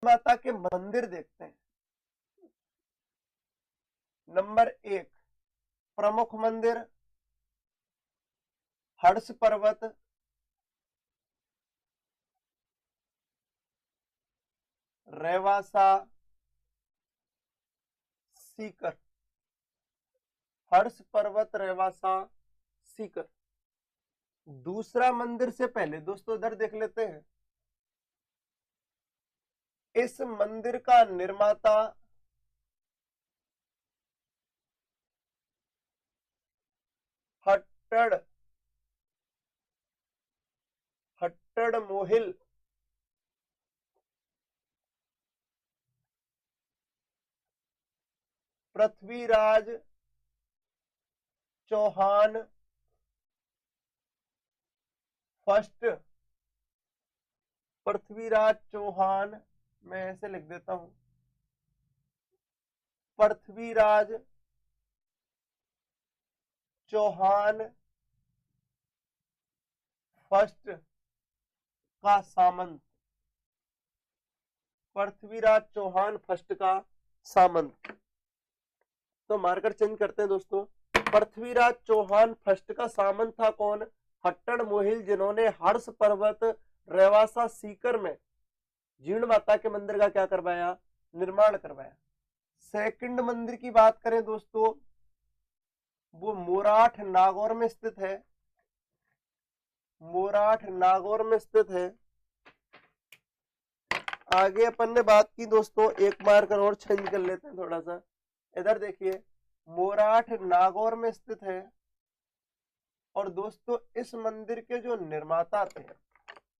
माता के मंदिर देखते हैं। नंबर 1 प्रमुख मंदिर हर्ष पर्वत, रेवासा, सीकर। हर्ष पर्वत, रेवासा, सीकर। दूसरा मंदिर से पहले दोस्तों इधर देख लेते हैं। इस मंदिर का निर्माता हट्टड़ मोहिल पृथ्वीराज चौहान फर्स्ट। पृथ्वीराज चौहान, मैं ऐसे लिख देता हूं, पृथ्वीराज चौहान फर्स्ट का सामंत। पृथ्वीराज चौहान फर्स्ट का सामंत। तो मार्कर चेंज करते हैं दोस्तों। पृथ्वीराज चौहान फर्स्ट का सामंत था कौन? हट्टड़ मोहिल, जिन्होंने हर्ष पर्वत, रेवासा, सीकर में जीर्ण माता के मंदिर का क्या करवाया? निर्माण करवाया। सेकंड मंदिर की बात करें दोस्तों, वो मोराठ नागौर में स्थित है। मोराठ नागौर में स्थित है। आगे अपन ने बात की दोस्तों, एक मार्कर और चेंज कर लेते हैं थोड़ा सा। इधर देखिए, मोराठ नागौर में स्थित है। और दोस्तों इस मंदिर के जो निर्माता थे,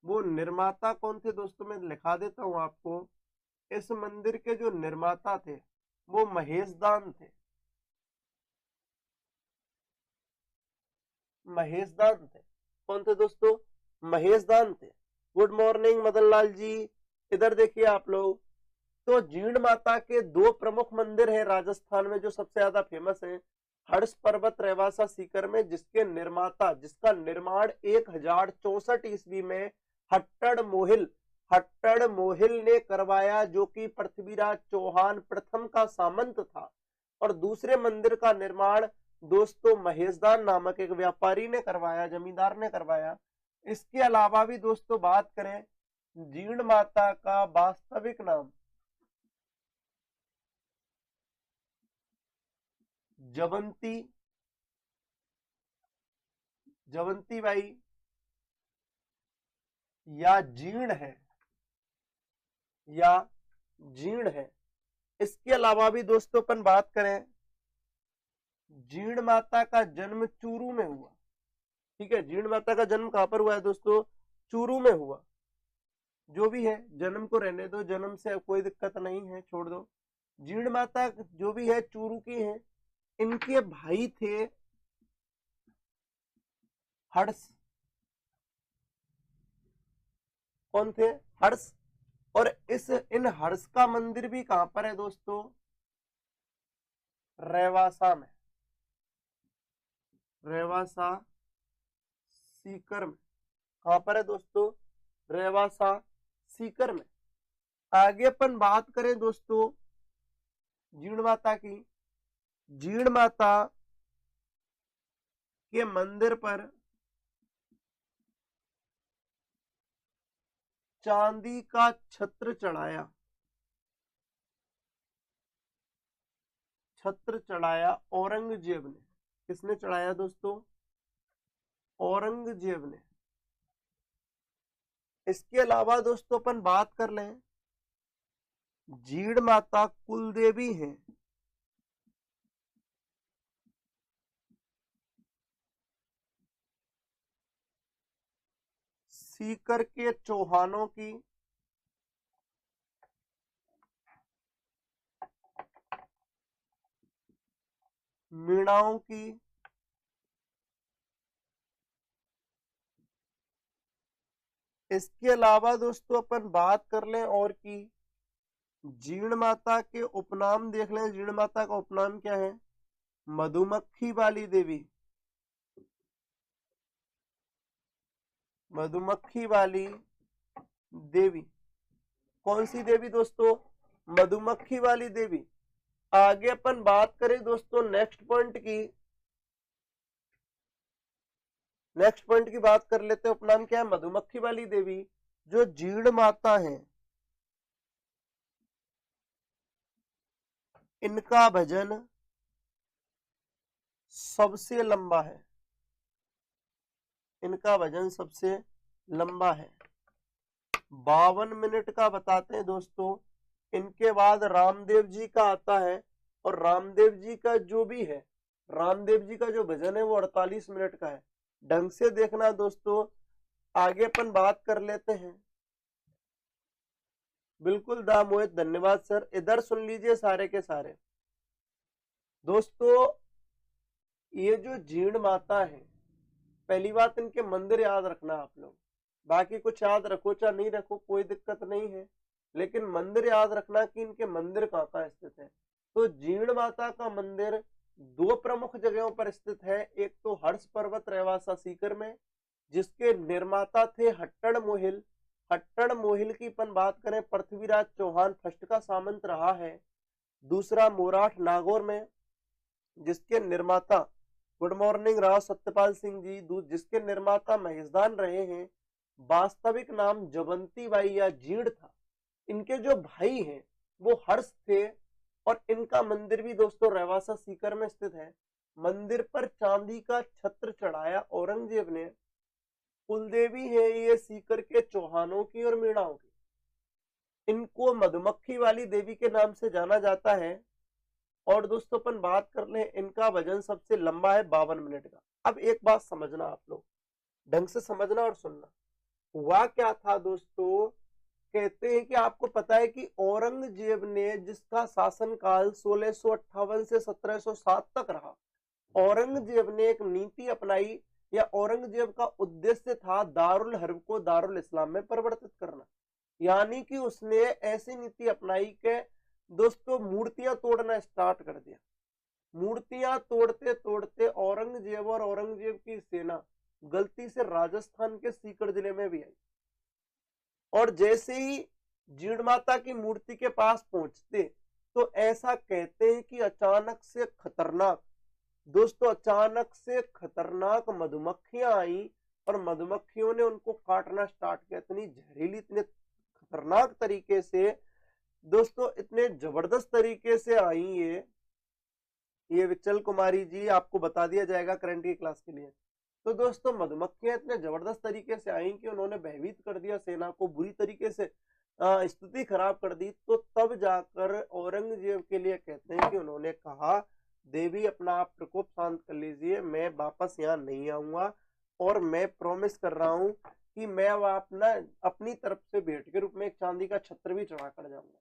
वो निर्माता कौन थे दोस्तों? मैं लिखा देता हूं आपको। इस मंदिर के जो निर्माता थे वो महेशदान थे। महेशदान थे। कौन थे दोस्तों? महेशदान थे। Good morning Madan Lal ji. इधर देखिए आप लोग, तो जीर्ण माता के दो प्रमुख मंदिर हैं राजस्थान में जो सबसे ज्यादा फेमस है, हर्ष पर्वत, रेवासा, सीकर में, जिसके निर्माता, जिसका निर्माण 1064 ईस्वी में हट्टड़ मोहिल ने करवाया, जो कि पृथ्वीराज चौहान प्रथम का सामंत था। और दूसरे मंदिर का निर्माण दोस्तों महेशदान नामक एक व्यापारी ने करवाया, जमींदार ने करवाया। इसके अलावा भी दोस्तों बात करें, जीर्ण माता का वास्तविक नाम जवंती बाई या जीर्ण है, इसके अलावा भी दोस्तों अपन बात करें, जीर्ण माता का जन्म चूरू में हुआ। ठीक है, जीर्ण माता का जन्म कहां पर हुआ है दोस्तों? चूरू में हुआ। जो भी है, जन्म को रहने दो, जन्म से कोई दिक्कत नहीं है, छोड़ दो। जीर्ण माता जो भी है चूरू की है। इनके भाई थे हर्ष। कौन थे? हर्ष। और इन हर्ष का मंदिर भी कहां पर है दोस्तों? रेवासा में। रेवासा सीकर में। कहां पर है दोस्तों? रेवासा सीकर में। आगे अपन बात करें दोस्तों जीर्ण माता की। जीर्ण माता के मंदिर पर चांदी का छत्र चढ़ाया। छत्र चढ़ाया औरंगजेब ने। किसने चढ़ाया दोस्तों? औरंगजेब ने। इसके अलावा दोस्तों अपन बात कर लें, जीर्ण माता कुल देवी हैं। सीकर के चौहानों की, मीणाओं की, इसके अलावा दोस्तों अपन बात कर लें और की, जीर्ण माता के उपनाम देख लें। जीर्ण माता का उपनाम क्या है? मधुमक्खी वाली देवी। मधुमक्खी वाली देवी। कौन सी देवी दोस्तों? मधुमक्खी वाली देवी। आगे अपन बात करें दोस्तों नेक्स्ट पॉइंट की बात कर लेते हैं। उपनाम क्या है? मधुमक्खी वाली देवी। जो जीण माता है, इनका भजन सबसे लंबा है। इनका भजन सबसे लंबा है, 52 मिनट का बताते हैं दोस्तों। इनके बाद रामदेव जी का आता है, और रामदेव जी का जो भी है, रामदेव जी का जो भजन है वो 48 मिनट का है। ढंग से देखना दोस्तों। आगे अपन बात कर लेते हैं। बिल्कुल दा मोहित, धन्यवाद सर। इधर सुन लीजिए सारे के सारे दोस्तों। ये जो जीण माता है, पहली बात इनके मंदिर याद रखना आप लोग। बाकी कुछ याद रखो चाहे नहीं रखो, कोई दिक्कत नहीं है, लेकिन मंदिर याद रखना कि इनके मंदिर कहाँ कहाँ स्थित है। तो जीण माता का मंदिर दो प्रमुख जगहों पर स्थित है। एक तो हर्ष पर्वत रेवासा सीकर में, जिसके निर्माता थे हट्टड़ मोहिल। हट्टड़ मोहिल की अपन बात करें, पृथ्वीराज चौहान फर्स्ट का सामंत रहा है। दूसरा मोराठ नागौर में, जिसके निर्माता गुड मॉर्निंग राव सत्यपाल सिंह जी, जिसके निर्माता महेशदान रहे हैं। वास्तविक नाम जवंती बाई या जीण था। इनके जो भाई हैं वो हर्ष थे, और इनका मंदिर भी दोस्तों रेवासा सीकर में स्थित है। मंदिर पर चांदी का छत्र चढ़ाया औरंगजेब ने। कुलदेवी है ये सीकर के चौहानों की और मीणाओं की। इनको मधुमक्खी वाली देवी के नाम से जाना जाता है। और दोस्तों अपन बात कर ले, इनका वजन सबसे लंबा है 52 मिनट का। अब एक बात समझना आप लोग, ढंग से समझना और सुनना। हुआ क्या था दोस्तों, कहते हैं कि आपको पता है कि औरंगजेब ने, जिसका शासनकाल 1658 से 1707 तक रहा, औरंगजेब ने एक नीति अपनाई, या औरंगजेब का उद्देश्य था दारुल हर्ब को दारुल इस्लाम में परिवर्तित करना। यानी कि उसने ऐसी नीति अपनाई कि दोस्तों मूर्तियां तोड़ना स्टार्ट कर दिया। मूर्तियां तोड़ते तोड़ते औरंगजेब और औरंगजेब की सेना गलती से राजस्थान के सीकर जिले में भी आई। और जैसे ही जीण माता की मूर्ति के पास पहुंचते, तो ऐसा कहते हैं कि अचानक से खतरनाक, दोस्तों अचानक से खतरनाक मधुमक्खियां आई, और मधुमक्खियों ने उनको काटना स्टार्ट किया। इतनी जहरीली, इतने खतरनाक तरीके से दोस्तों, इतने जबरदस्त तरीके से आई ये विचल कुमारी जी, आपको बता दिया जाएगा करंट की क्लास के लिए। तो दोस्तों मधुमक्खियां इतने जबरदस्त तरीके से आई कि उन्होंने भयभीत कर दिया सेना को, बुरी तरीके से स्थिति खराब कर दी। तो तब जाकर औरंगजेब के लिए कहते हैं कि उन्होंने कहा, देवी अपना आप प्रकोप शांत कर लीजिए, मैं वापस यहाँ नहीं आऊंगा, और मैं प्रॉमिस कर रहा हूँ कि मैं अपना अपनी तरफ से भेंट के रूप में एक चांदी का छत्र भी चढ़ा कर जाऊंगा।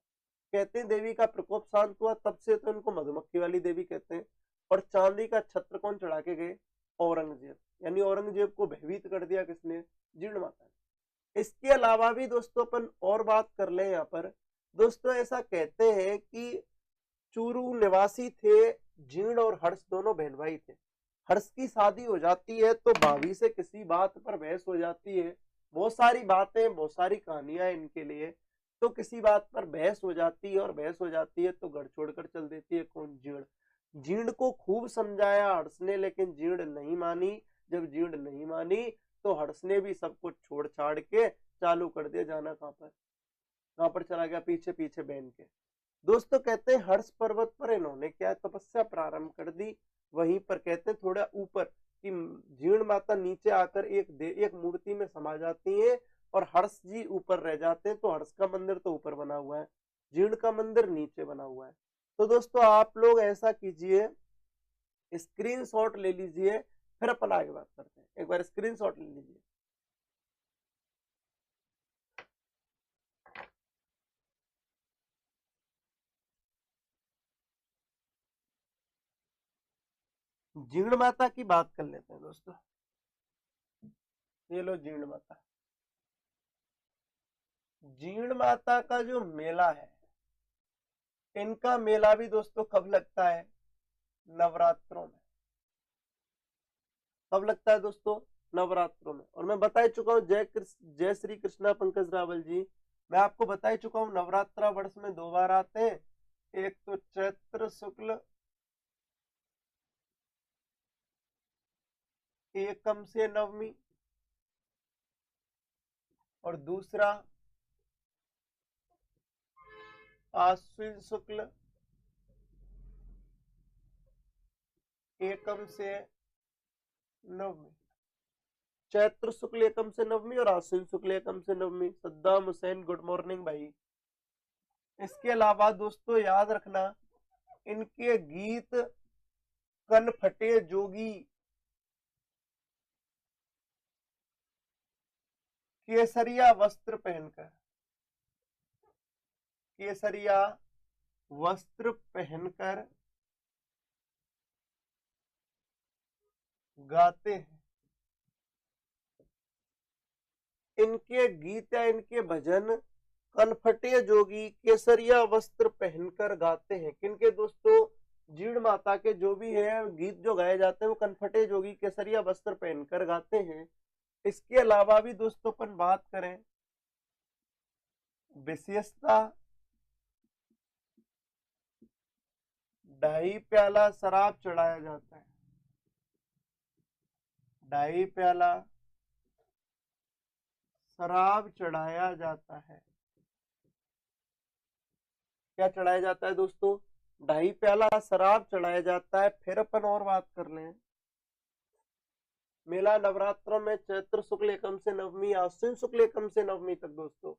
कहते हैं देवी का प्रकोप शांत हुआ, तब से तो इनको मधुमक्खी वाली देवी कहते हैं। और चांदी का छत्र कौन चढ़ा के गए? औरंगजेब। यानी औरंगजेब को भयभीत कर दिया किसने? जीण माता ने। इसके अलावा भी दोस्तों अपन और बात कर ले यहाँ पर। दोस्तों ऐसा कहते हैं कि चूरू निवासी थे जीण और हर्ष, दोनों बहन भाई थे। हर्ष की शादी हो जाती है तो भाभी से किसी बात पर बहस हो जाती है। बहुत सारी बातें, बहुत सारी कहानियां इनके लिए। तो किसी बात पर बहस हो जाती है, और बहस हो जाती है तो घर छोड़कर चल देती है कौन? जीण। जीण को खूब समझाया हर्ष ने, लेकिन जीण नहीं मानी। जब जीण नहीं मानी तो हर्ष ने भी सब कुछ छोड़ छाड़ के चालू कर दिया जाना। कहां पर चला गया? पीछे पीछे बहन के। दोस्तों कहते हैं हर्ष पर्वत पर इन्होंने क्या तपस्या प्रारंभ कर दी। वहीं पर कहते हैं थोड़ा ऊपर कि जीण माता नीचे आकर एक मूर्ति में समा जाती है, और हर्ष जी ऊपर रह जाते हैं। तो हर्ष का मंदिर तो ऊपर बना हुआ है, जीण का मंदिर नीचे बना हुआ है। तो दोस्तों आप लोग ऐसा कीजिए, स्क्रीनशॉट ले लीजिए, फिर अपन आगे बात करते हैं। एक बार स्क्रीनशॉट ले लीजिए। जीण माता की बात कर लेते हैं दोस्तों। ये लो जीण माता। जीण माता का जो मेला है, इनका मेला भी दोस्तों कब लगता है? नवरात्रों में। कब लगता है दोस्तों? नवरात्रों में। और मैं बता चुका हूँ, जय श्री कृष्णा पंकज रावल जी, मैं आपको बता ही चुका हूं नवरात्रा वर्ष में 2 बार आते हैं, एक तो चैत्र शुक्ल एकम से नवमी और दूसरा आश्विन शुक्ल एकम से नवमी। चैत्र शुक्ल एकम से नवमी और आश्विन शुक्ल एकम से नवमी। सद्दाम हुसैन गुड मॉर्निंग भाई। इसके अलावा दोस्तों याद रखना इनके गीत कनफटे जोगी, केसरिया वस्त्र पहनकर, केसरिया वस्त्र पहनकर गाते हैं। इनके गीत या इनके भजन कनफटे जोगी केसरिया वस्त्र पहनकर गाते हैं। किनके दोस्तों? जीण माता के जो भी है गीत जो गाए जाते हैं वो कनफटे जोगी केसरिया वस्त्र पहनकर गाते हैं। इसके अलावा भी दोस्तों अपन बात करें विशेषता, ढाई प्याला शराब चढ़ाया जाता है। ढाई प्याला शराब चढ़ाया जाता है। क्या चढ़ाया जाता है दोस्तों? ढाई प्याला शराब चढ़ाया जाता है। फिर अपन और बात कर लें, मेला नवरात्रों में चैत्र शुक्ल एकम से नवमी, आश्विन शुक्ल एकम से नवमी तक दोस्तों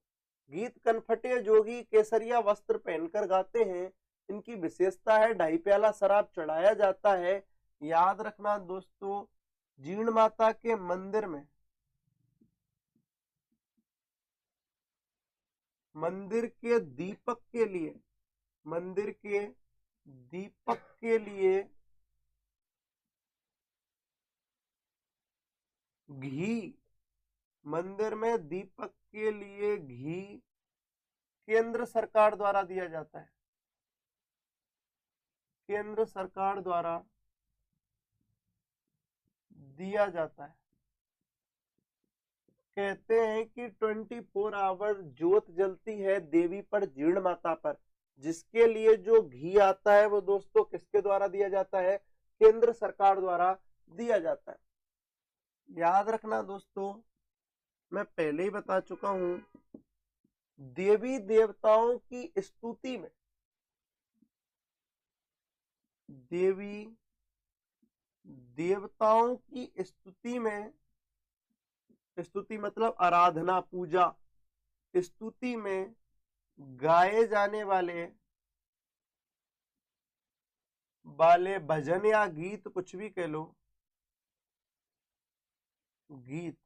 गीत कनफटे जोगी केसरिया वस्त्र पहनकर गाते हैं। इनकी विशेषता है ढाई प्याला शराब चढ़ाया जाता है। याद रखना दोस्तों जीण माता के मंदिर में, मंदिर के दीपक के लिए, मंदिर के दीपक के लिए घी, मंदिर में दीपक के लिए घी केंद्र सरकार द्वारा दिया जाता है। केंद्र सरकार द्वारा दिया जाता है। कहते हैं कि 24 आवर ज्योत जलती है देवी पर, जीर्ण माता पर, जिसके लिए जो घी आता है वो दोस्तों किसके द्वारा दिया जाता है? केंद्र सरकार द्वारा दिया जाता है। याद रखना दोस्तों मैं पहले ही बता चुका हूं देवी देवताओं की स्तुति में, देवी देवताओं की स्तुति में, स्तुति मतलब आराधना पूजा, स्तुति में गाए जाने वाले भजन या गीत, कुछ भी कह लो, गीत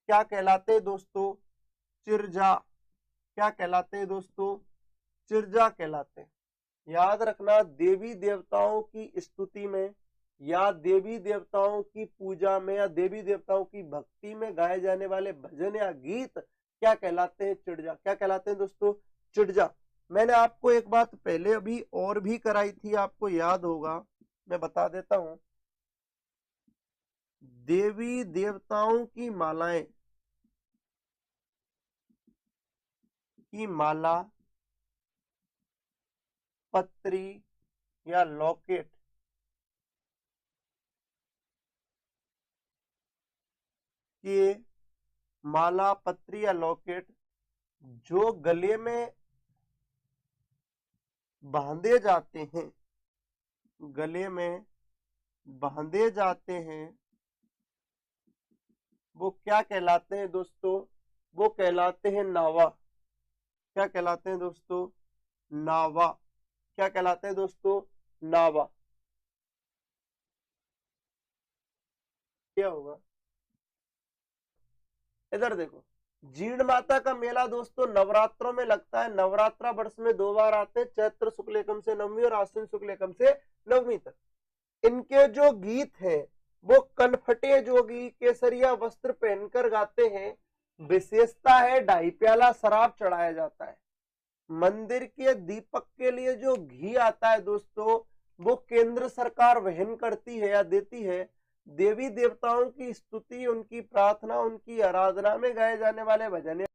क्या कहलाते हैं दोस्तों? चिरजा। क्या कहलाते हैं दोस्तों? चिरजा कहलाते हैं। याद रखना देवी देवताओं की स्तुति में या देवी देवताओं की पूजा में या देवी देवताओं की भक्ति में गाए जाने वाले भजन या गीत क्या कहलाते हैं? चिड़जा। क्या कहलाते हैं दोस्तों? चिड़जा। मैंने आपको एक बात पहले अभी और भी कराई थी, आपको याद होगा, मैं बता देता हूं। देवी देवताओं की मालाएं, की माला, पत्री या लॉकेट, ये माला पत्री या लॉकेट जो गले में बांधे जाते हैं, गले में बांधे जाते हैं, वो क्या कहलाते हैं दोस्तों? वो कहलाते हैं नावा। क्या कहलाते हैं दोस्तों? नावा। क्या कहलाते हैं दोस्तों? नावा। क्या होगा? इधर देखो, जीर्ण माता का मेला दोस्तों नवरात्रों में लगता है। नवरात्रा वर्ष में 2 बार आते हैं, चैत्र शुक्ल एकम से नवमी और आश्विन शुक्ल एकम से नवमी तक। इनके जो गीत हैं वो कनफटे जोगी केसरिया वस्त्र पहनकर गाते हैं। विशेषता है ढाई प्याला शराब चढ़ाया जाता है। मंदिर के दीपक के लिए जो घी आता है दोस्तों वो केंद्र सरकार वहन करती है या देती है। देवी देवताओं की स्तुति, उनकी प्रार्थना, उनकी आराधना में गाए जाने वाले भजन